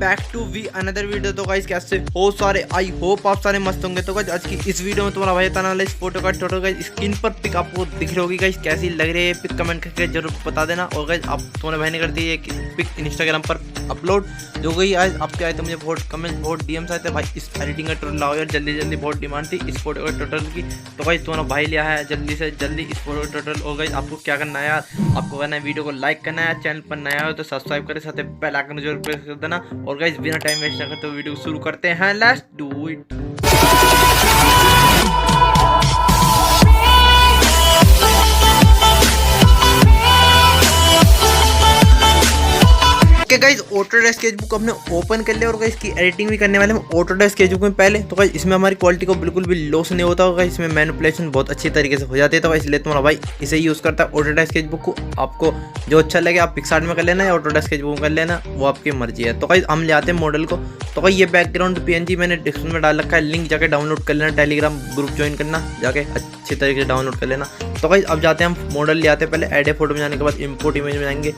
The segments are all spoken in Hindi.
Back to we another video. तो गाइस कैसे हो सारे, आई होप आप सारे मस्त होंगे। तो गाइस आज की इस वीडियो में तुम्हारा भाई बताने वाला इस फोटो का टोटल गाइस स्क्रीन पर पिक आपको दिख रही होगी। गाइस कैसी लग रही है पिक कमेंट करके जरूर बता देना। और गाइस आप तुम्हारे भाई ने कर दी है पिक इंस्टाग्राम पर अपलोड, जो गई आज आपके आए थे मुझे बहुत कमेंट बहुत डीएम्स आए थे भाई इस एडिटिंग का टोटल लाओ यार जल्दी जल्दी, बहुत डिमांड थी इस फोटो का टोटल की। तो गाइस तुम्हारा भाई लिया है जल्दी से जल्दी इस फोटो का टोटल। और गाइस आपको क्या करना है यार, आपको करना है वीडियो को लाइक करना है, चैनल पर नया हो तो सब्सक्राइब करें, साथ में बेल आइकन जरूर प्रेस कर देना। और गाइस बिना टाइम वेस्ट ना करते तो वीडियो शुरू करते हैं, let's do it. Guys Autodesk sketchbook हमने ओपन कर लिया और गाइस इसकी एडिटिंग भी करने वाले हम ऑटोडेस्क स्केचबुक में पहले। तो गाइस इसमें हमारी क्वालिटी को बिल्कुल भी लॉस नहीं होता होगा, इसमें मैनिपुलेशन बहुत अच्छी तरीके से हो जाती है। तो इसलिए तुम्हारा भाई इसे यूज़ करता है ऑटोडेस्क स्केचबुक को। आपको जो अच्छा लगे आप पिक्सार्ट में कर लेना या ऑटोडेस्क स्केचबुक में कर लेना, वो आपकी मर्जी है। तो गाइस हम ले आते हैं मॉडल को। तो गाइस ये बैकग्राउंड पीएनजी मैंने डिस्क्रिप्शन में डाल रखा है, लिंक जाके डाउनलोड कर लेना, टेलीग्राम ग्रुप ज्वाइन करना, जाके अच्छी तरीके से डाउनलोड कर लेना। तो गाइस अब जाते हैं हम मॉडल ले आते हैं, पहले एड ए फोटो में जाने के बाद इंपोर्ट इमेज में जाएंगे।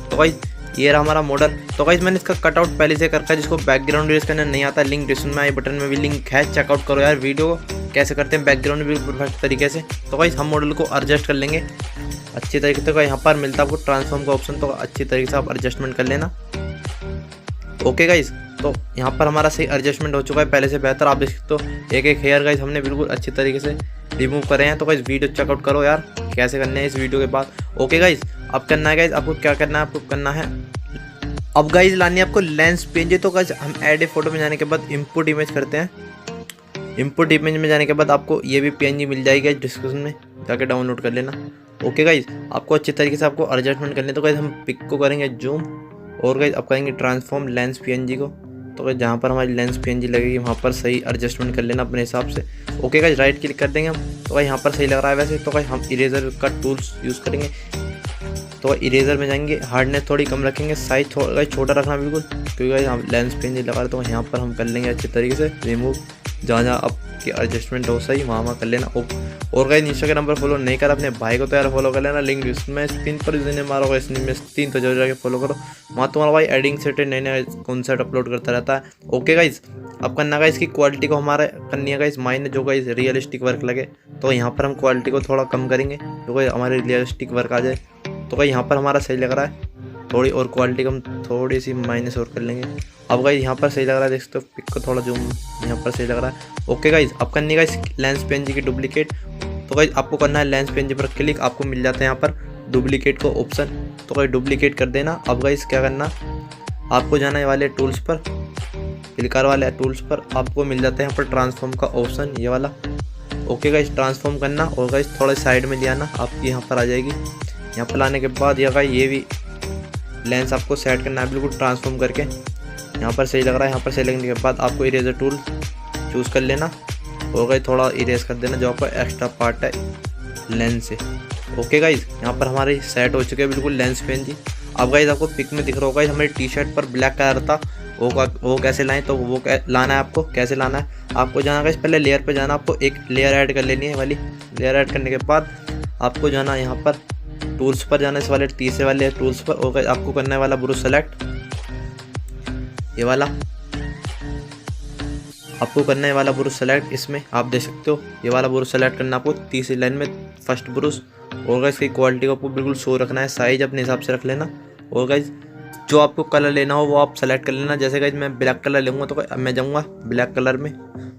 तो गाइस ये रहा हमारा मॉडल। तो गाइस मैंने इसका कटआउट पहले से कर रखा है, जिसको बैकग्राउंड इरेज करना नहीं आता लिंक डिस्क्रिप्शन में आई बटन में भी लिंक है, चेकआउट करो यार वीडियो को कैसे करते हैं बैकग्राउंड भी परफेक्ट तरीके से। तो गाइस हम मॉडल को एडजस्ट कर लेंगे अच्छी तरीके से। तो यहाँ पर मिलता है आपको ट्रांसफॉर्म का ऑप्शन, तो अच्छी तरीके से आप एडजस्टमेंट कर लेना। ओके गाइस, तो यहाँ पर हमारा सही एडजस्टमेंट हो चुका है, पहले से बेहतर। आप देख सकते हो एक एक हेयर गाइस हमने बिल्कुल अच्छी तरीके से रिमूव करे हैं। तो गाइस वीडियो चेकआउट करो यार कैसे करने हैं इस वीडियो के बाद। ओके गाइस अब करना है गाइस, आपको क्या करना है, आपको करना है अब गाइस लानी है आपको लेंस पीएनजी। तो गाइस हम ऐड ए फोटो में जाने के बाद इंपोर्ट इमेज करते हैं। इंपोर्ट इमेज में जाने के बाद आपको ये भी पीएनजी मिल जाएगी डिस्क्रिप्शन में, जाके डाउनलोड कर लेना। ओके गाइस आपको अच्छी तरीके से आपको एडजस्टमेंट करनी है। तो गाइस हम पिक को करेंगे जूम और गाइस अब करेंगे ट्रांसफॉर्म लेंस पीएनजी को। तो गाइस जहाँ पर हमारी लेंस पीएनजी लगेगी वहाँ पर सही एडजस्टमेंट कर लेना अपने हिसाब से। ओके गाइस राइट क्लिक कर देंगे हम। तो गाइस यहाँ पर सही लग रहा है वैसे। तो गाइस हम इरेजर का टूल्स यूज़ करेंगे। तो इरेजर में जाएंगे, हार्डनेस थोड़ी कम रखेंगे, साइज थोड़ा छोटा रखना बिल्कुल, क्योंकि हम लेंस पेन लगा रहे। तो यहाँ पर हम कर लेंगे अच्छे तरीके से रिमूव, जहाँ जहाँ आपकी एडजस्टमेंट हो सही वहाँ कर लेना। और गाइस इंस्टाग्राम पर फॉलो नहीं करा अपने भाई को तो यार फॉलो कर लेना, लिंक इसमें स्क्रीन पर जिन्हें मारा होगा इसमें 3 तो जरूर जाके फॉलो करो। वहाँ तुम्हारा भाई एडिंग सेट नए नए कॉन्सेप्ट अपलोड करता रहता है। ओके गाइस अब करना गाइस इसकी क्वालिटी को हमारा करनी है गाइस माइंड जो गाइस रियलिस्टिक वर्क लगे। तो यहाँ पर हम क्वालिटी को थोड़ा कम करेंगे जो गाइस हमारे रियलिस्टिक वर्क आ जाए। तो गाइस यहाँ पर हमारा सही लग रहा है, थोड़ी और क्वालिटी कम थोड़ी सी माइनस और कर लेंगे। अब गाइस यहाँ पर सही लग रहा है, देख सकते हो पिक को थोड़ा जूम यहाँ पर सही लग रहा है। ओके गाइस अब करनी है गाइस लेंस पीएनजी की डुप्लीकेट। तो गाइस आपको करना है लेंस पीएनजी पर क्लिक, आपको मिल जाता है यहाँ पर डुप्लीकेट को ऑप्शन। तो गाइस डुप्लीकेट कर देना। अब गाइस क्या करना, आपको जाना है वाले टूल्स पर, क्लिकर वाले टूल्स पर, आपको मिल जाता है यहाँ पर ट्रांसफॉर्म का ऑप्शन ये वाला। ओके गाइस ट्रांसफॉर्म करना और गाइस थोड़ा साइड में ले आना, आपकी यहाँ पर आ जाएगी। यहाँ पर लाने के बाद ये भी लेंस आपको सेट करना है बिल्कुल ट्रांसफॉर्म करके। यहाँ पर सही लग रहा है, यहाँ पर सही लगने के बाद आपको इरेजर टूल चूज़ कर लेना और गाइस थोड़ा इरेज कर देना जो आपका एक्स्ट्रा पार्ट है लेंस से। ओके गाइस यहाँ पर हमारे सेट हो चुके हैं बिल्कुल लेंस पीएनजी। अब गाइस आपको पिक में दिख रहा होगा हमारी टी शर्ट पर ब्लैक कलर था, वो कैसे लाएं। तो वो लाना है आपको, कैसे लाना है आपको जाना गाइस पहले लेयर पे जाना, आपको एक लेयर ऐड कर लेनी है वाली। लेयर ऐड करने के बाद आपको जाना यहाँ पर टूल्स पर जाना, इस वाले तीसरे वाले टूल्स पर। और आपको करना है वाला ब्रश सेलेक्ट, ये वाला आपको करना है वाला ब्रश सेलेक्ट। इसमें आप देख सकते हो ये वाला ब्रश सेलेक्ट करना आपको तीसरी लाइन में फर्स्ट ब्रश। और गाइस इसकी क्वालिटी को आपको बिल्कुल शो रखना है, साइज अपने हिसाब से रख लेना। और गाइस जो आपको कलर लेना हो वो आप सेलेक्ट कर लेना। जैसे गाइस मैं ब्लैक कलर लूँगा तो मैं जाऊँगा ब्लैक कलर में,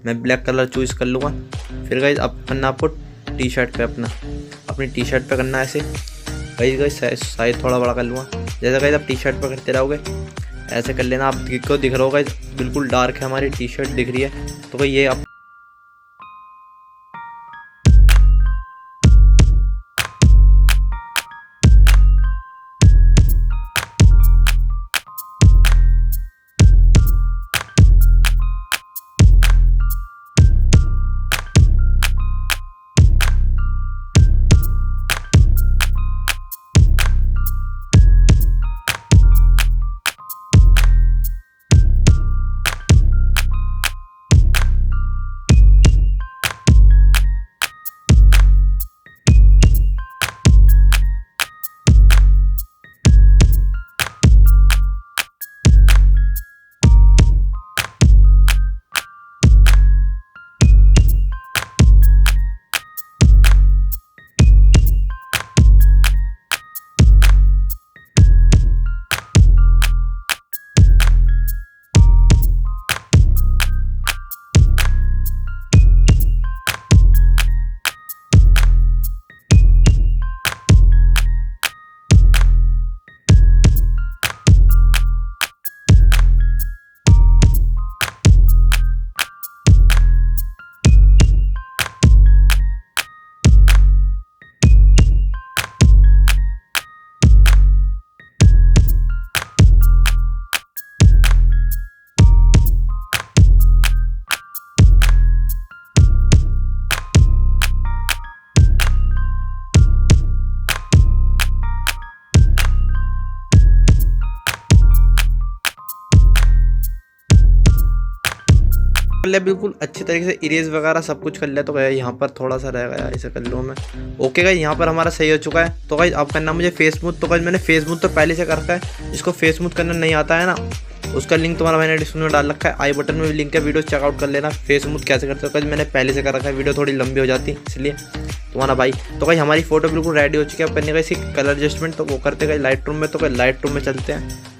मैं ब्लैक कलर चूज़ कर लूँगा। फिर गाइस अब करना आपको टी शर्ट पे अपनी टी शर्ट पे करना है ऐसे। गाइस साइज थोड़ा बड़ा कर लूँगा, जैसे गाइस आप टी शर्ट पर करते रहोगे ऐसे कर लेना। आप को दिख रहा होगा बिल्कुल डार्क है हमारी टी शर्ट दिख रही है। तो गाइस ये आप कर लिया बिल्कुल अच्छी तरीके से, इरेज वगैरह सब कुछ कर लिया। तो गाइस यहाँ पर थोड़ा सा रह गया, ऐसे कर लूँ मैं। ओके गाइस यहाँ पर हमारा सही हो चुका है। तो गाइस अब करना मुझे फेस स्मूथ। तो गाइस मैंने फेस स्मूथ तो पहले से कर रखा है, इसको फेस स्मूथ करना नहीं आता है ना, उसका लिंक तुम्हारा मैंने डिस्क्रिप्शन में डाल रखा है, आई बटन में भी लिंक है, वीडियो चेकआउट कर लेना। फेस स्मूथ कैसे करते हो गाइस मैंने पहले से कर रखा है, वीडियो थोड़ी लंबी हो जाती है इसलिए तुम्हारा भाई। तो गाइस हमारी फोटो बिल्कुल रेडी हो चुकी है। अब करने का इसकी कलर एडजस्टमेंट, तो वो करते गए लाइट रूम में। तो लाइट रूम में चलते हैं।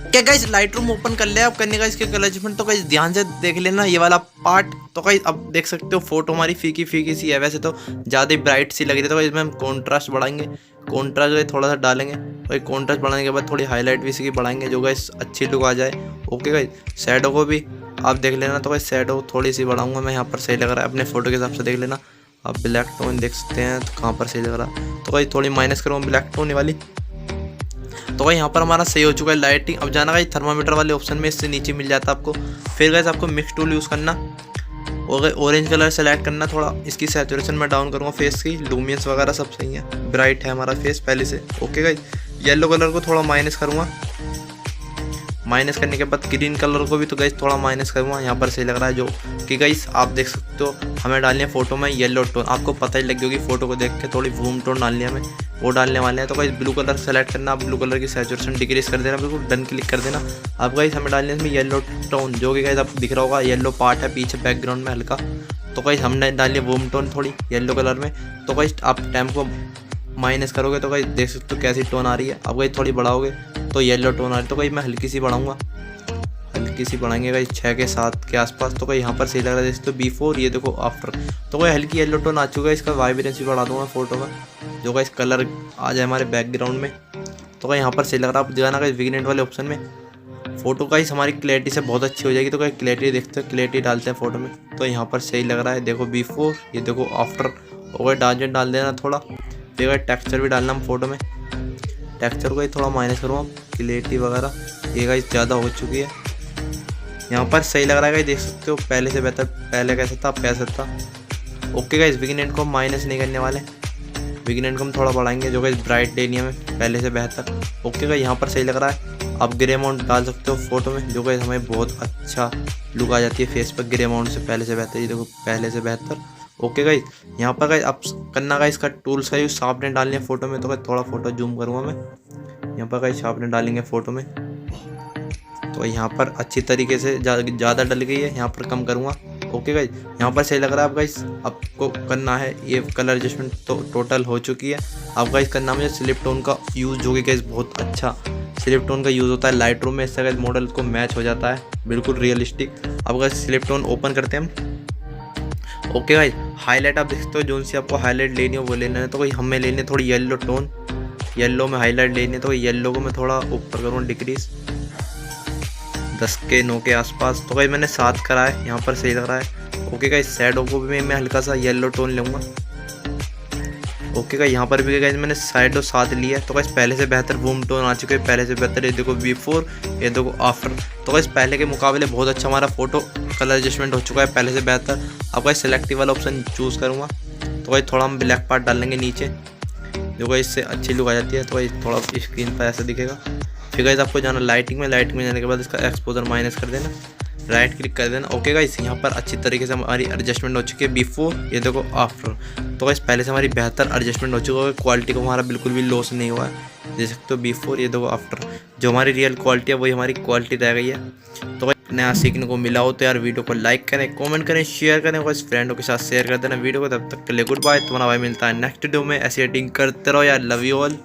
क्या गाइस लाइट रूम ओपन कर लिया। अब करने का इसके कलर एडजस्टमेंट, तो गाइस ध्यान से देख लेना ये वाला पार्ट। तो गाइस अब देख सकते हो फोटो हमारी फीकी फीकी सी है, वैसे तो ज़्यादा ही ब्राइट सी लग रही है। तो गाइस इसमें हम कॉन्ट्रास्ट बढ़ाएंगे, कॉन्ट्रास्ट थोड़ा सा डालेंगे। और कॉन्ट्रास्ट बढ़ाने के बाद थोड़ी हाईलाइट भी इसकी बढ़ाएंगे, जो गाइस अच्छी लुक आ जाए। ओके गाइस शैडो को भी आप देख लेना। तो गाइस शैडो थोड़ी सी बढ़ाऊंगा मैं, यहाँ पर सही लग रहा है, अपने फोटो के हिसाब से देख लेना। आप ब्लैक टोन देख सकते हैं तो कहाँ पर सही लग रहा है। तो गाइस थोड़ी माइनस करूँगा ब्लैक टोन वाली। तो गाइस यहाँ पर हमारा सही हो चुका है लाइटिंग। अब जाना गाइस थर्मामीटर वाले ऑप्शन में, इससे नीचे मिल जाता है आपको। फिर गाइस आपको मिक्स टूल यूज़ करना और ऑरेंज कलर सेलेक्ट करना। थोड़ा इसकी सैचुरेशन में डाउन करूँगा, फेस की लूमियंस वगैरह सब सही है, ब्राइट है हमारा फेस पहले से। ओके गाइस येलो कलर को थोड़ा माइनस करूँगा, माइनस करने के बाद ग्रीन कलर को भी तो गाइस थोड़ा माइनस करूँगा। यहाँ पर सही लग रहा है, जो कि गाइस आप देख सकते हो हमें डालनी है फोटो में येलो टोन। आपको पता ही लगी होगी फोटो को देख के, थोड़ी वूम टोन डालनी है हमें, वो डालने वाले हैं। तो गाइस ब्लू कलर सेलेक्ट करना, आप ब्लू कलर की सैचुरेशन डिक्रीज कर देना, बिल्कुल डन क्लिक कर देना। अब गाइस हमें डालनी है इसमें येलो टोन, जो कि गाइस आप दिख रहा होगा येलो पार्ट है पीछे बैकग्राउंड में हल्का। तो गाइस हमने डाली है वूम टोन थोड़ी येलो कलर में। तो गाइस आप टाइम को माइनस करोगे तो गाइस देख सकते हो कैसी टोन आ रही है। अब गाइस थोड़ी बढ़ाओगे तो येलो टोन आ रही है। तो गाइस मैं हल्की सी बढ़ाऊंगा, हल्की सी बढ़ाएंगे गाइस 6 के 7 के आसपास। तो गाइस यहाँ पर सही लग रहा है, जैसे तो बिफोर ये देखो आफ्टर। तो गाइस हल्की येलो टोन आ चुका है, इसका वाइब्रेंसी बढ़ा दूंगा फोटो में, जो गाइस कलर आ जाए हमारे बैकग्राउंड में। तो गाइस यहाँ पर सही लग रहा है। आप जाना गाइस विग्नेट वाले ऑप्शन में, फोटो गाइस हमारी क्लैरिटी से बहुत अच्छी हो जाएगी। तो गाइस क्लैरिटी देखते हैं, क्लैरिटी डालते हैं फोटो में। तो यहाँ पर सही लग रहा है, देखो बिफोर ये देखो आफ्टर। और गाइस डार्जेंट डाल देना थोड़ा। फिर गाइस टेक्सचर भी डालना हम फोटो में, टेक्सचर को थोड़ा माइनस करूँगा, क्लैरिटी वगैरह ये गाइस ज़्यादा हो चुकी है। यहाँ पर सही लग रहा है गाइस, देख सकते हो पहले से बेहतर, पहले कैसा था अब कैसा था। ओके गाइस विग्नेट को हम माइनस नहीं करने वाले, विग्नेट को हम थोड़ा बढ़ाएंगे, जो गाइस ब्राइट लेनी है हमें पहले से बेहतर। ओके गाइस यहाँ पर सही लग रहा है। आप ग्रे अमाउंट डाल सकते हो फोटो में, जो गाइस हमें बहुत अच्छा लुक आ जाती है फेस पर ग्रे अमाउंट से पहले से बेहतर। ये देखो पहले से बेहतर। ओके गाइस यहाँ पर गाइस आप करना गाइस का टूल्स का यूज़, शार्पनेस डालनी है फोटो में। तो गाइस थोड़ा फोटो जूम करूँगा मैं, यहाँ पर गाइस शार्पनेस डालेंगे फोटो में। तो यहाँ पर अच्छी तरीके से ज़्यादा डल गई है, यहाँ पर कम करूँगा। ओके गाइस यहाँ पर सही लग रहा है। अब गाइस आपको करना है ये कलर एडजस्टमेंट, तो टोटल हो चुकी है। अब गाइस करना मुझे स्लिप टोन का यूज़, जो कि गाइस बहुत अच्छा स्लिप टोन का यूज़ होता है लाइट रूम में, इससे गाइस मॉडल को मैच हो जाता है बिल्कुल रियलिस्टिक। अब गाइस स्लिप टोन ओपन करते हैं हम। ओके गाइस हाईलाइट आप देख सकते हो, जो सी आपको हाईलाइट लेनी हो वो लेना है। तो भाई हमें लेनी है थोड़ी येलो टोन, येलो में हाईलाइट लेनी है। तो येलो को मैं थोड़ा ऊपर करूँ डिक्रीज 10 के 9 के आसपास। तो गाइस मैंने 7 करा है, यहाँ पर सही लग रहा है। ओके गाइस शैडो को भी मैं हल्का सा येलो टोन लूँगा। ओके गाइस यहाँ पर भी गाइस मैंने शैडो 7 लिया है। तो गाइस पहले से बेहतर वूम टोन आ चुके हैं, पहले से बेहतर। ये देखो बिफोर, ये देखो आफ्टर। तो गाइस पहले के मुकाबले बहुत अच्छा हमारा फोटो कलर एडजस्टमेंट हो चुका है, पहले से बेहतर। अब गाइस सेलेक्टिव वाला ऑप्शन चूज़ करूँगा। तो गाइस थोड़ा हम ब्लैक पार्ट डालेंगे नीचे, जो गाइस इससे अच्छी लुक आ जाती है। तो गाइस थोड़ा स्क्रीन पर ऐसा दिखेगा। फिर गाइस आपको जाना लाइटिंग में, लाइटिंग में जाने के बाद इसका एक्सपोजर माइनस कर देना, राइट क्लिक कर देना। ओके गाइस यहाँ पर अच्छी तरीके से हमारी एडजस्टमेंट हो चुकी है बिफोर, ये देखो आफ्टर। तो गाइस पहले से हमारी बेहतर एडजस्टमेंट हो चुका है, क्वालिटी को हमारा बिल्कुल भी लॉस नहीं हुआ है। देख सकते हो बिफोर, ये देखो आफ्टर। जो हमारी रियल क्वालिटी है वही हमारी क्वालिटी रह गई है। तो गाइस नया सीखने को मिला हो तो यार वीडियो को लाइक करें, कमेंट करें, शेयर करें, और फ्रेंडों के साथ शेयर कर देना वीडियो को। तब तक के लिए गुड बाय, तुम्हारा भाई मिलता है नेक्स्ट वीडियो में। ऐसी एडिटिंग करते रहो यार, लव यू ऑल।